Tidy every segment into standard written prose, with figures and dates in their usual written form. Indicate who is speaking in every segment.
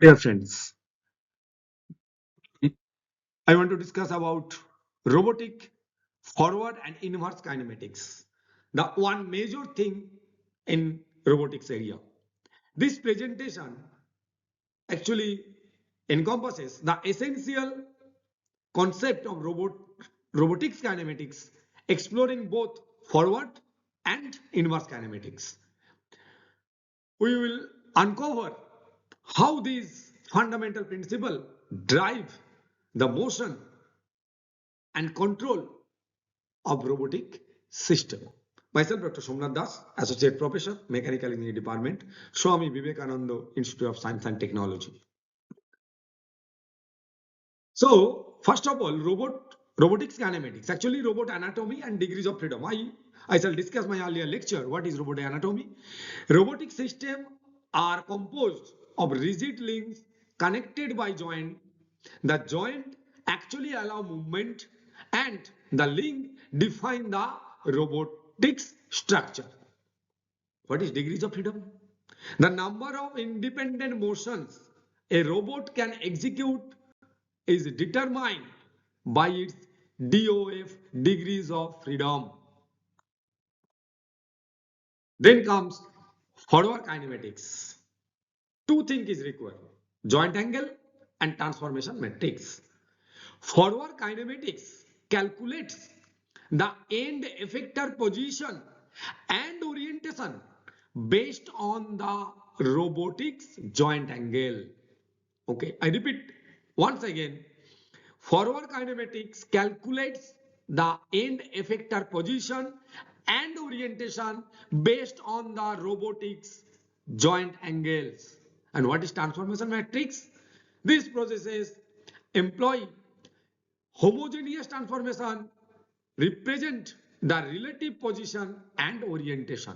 Speaker 1: Dear friends, I want to discuss about robotic forward and inverse kinematics, the one major thing in robotics area. This presentation actually encompasses the essential concept of robotics kinematics, exploring both forward and inverse kinematics. We will uncover how these fundamental principles drive the motion and control of robotic system. Myself, Dr. Somnath Das, Associate Professor, Mechanical Engineering Department, Swami Vivekananda Institute of Science and Technology. So, first of all, robotics kinematics, actually robot anatomy and degrees of freedom. I shall discuss my earlier lecture. What is robot anatomy? Robotic systems are composed of rigid links connected by joint. The joint actually allow movement and the link define the robotics structure. What is degrees of freedom? The number of independent motions a robot can execute is determined by its DOF, degrees of freedom. Then comes forward kinematics. Two things is required: joint angle and transformation matrix. Forward kinematics calculates the end effector position and orientation based on the robotics joint angle. Okay, I repeat once again. Forward kinematics calculates the end effector position and orientation based on the robotics joint angles. And what is transformation matrix? These processes employ homogeneous transformation, represent the relative position and orientation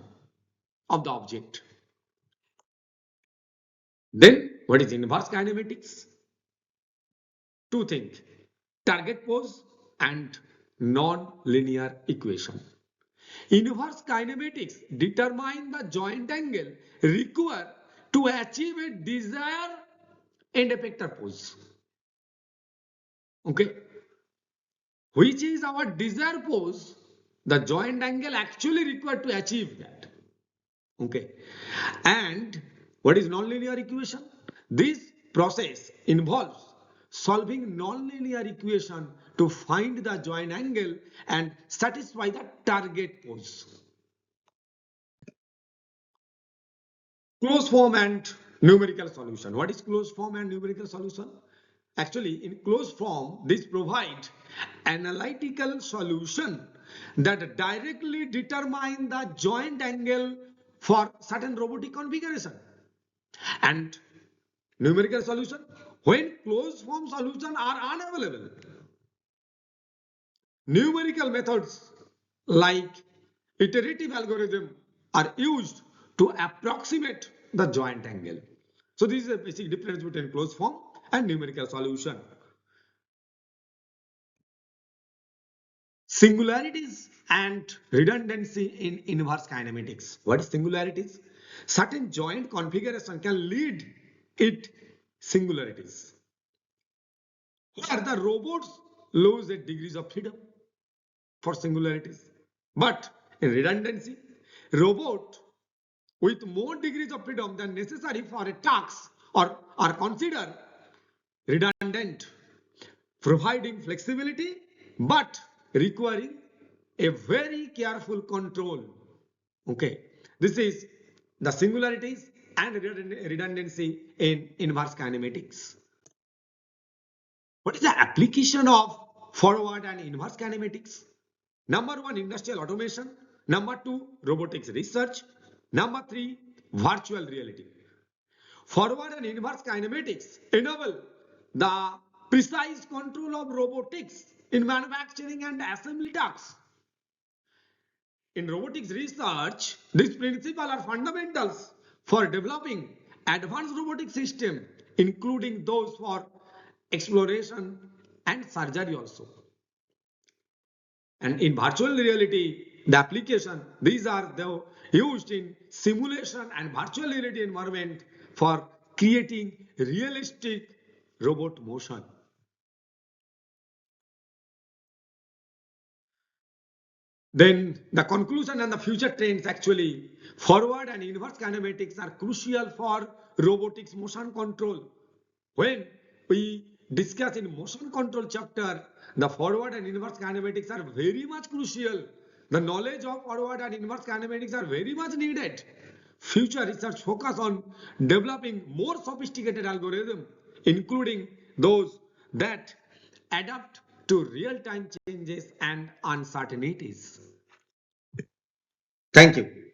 Speaker 1: of the object. Then what is inverse kinematics? Two things: target pose and non-linear equation. Inverse kinematics determine the joint angle required to achieve a desired end effector pose. Okay, which is our desired pose, the joint angle actually required to achieve that. Okay, and what is nonlinear equation? This process involves solving nonlinear equation to find the joint angle and satisfy the target pose. Closed form and numerical solution. What is closed form and numerical solution? Actually, in closed form, this provides analytical solution that directly determine the joint angle for certain robotic configuration. And numerical solution, when closed form solutions are unavailable, numerical methods like iterative algorithm are used to approximate the joint angle. So this is a basic difference between closed form and numerical solution. Singularities and redundancy in inverse kinematics. What is singularities? Certain joint configuration can lead it singularities, where the robots lose their degrees of freedom for singularities. But in redundancy, robot with more degrees of freedom than necessary for a task or are considered redundant, providing flexibility but requiring a very careful control. Okay, this is the singularities and redundancy in inverse kinematics. What is the application of forward and inverse kinematics? Number one, industrial automation. Number two, robotics research. Number three, virtual reality. Forward and inverse kinematics enable the precise control of robotics in manufacturing and assembly tasks. In robotics research, these principles are fundamentals for developing advanced robotic systems, including those for exploration and surgery also. And in virtual reality, the application, these are used in simulation and virtual reality environment for creating realistic robot motion. Then the conclusion and the future trends actually forward and inverse kinematics are crucial for robotics motion control. When we discuss in motion control chapter, the forward and inverse kinematics are very much crucial. The knowledge of forward and inverse kinematics are very much needed. Future research focus on developing more sophisticated algorithms, including those that adapt to real-time changes and uncertainties. Thank you.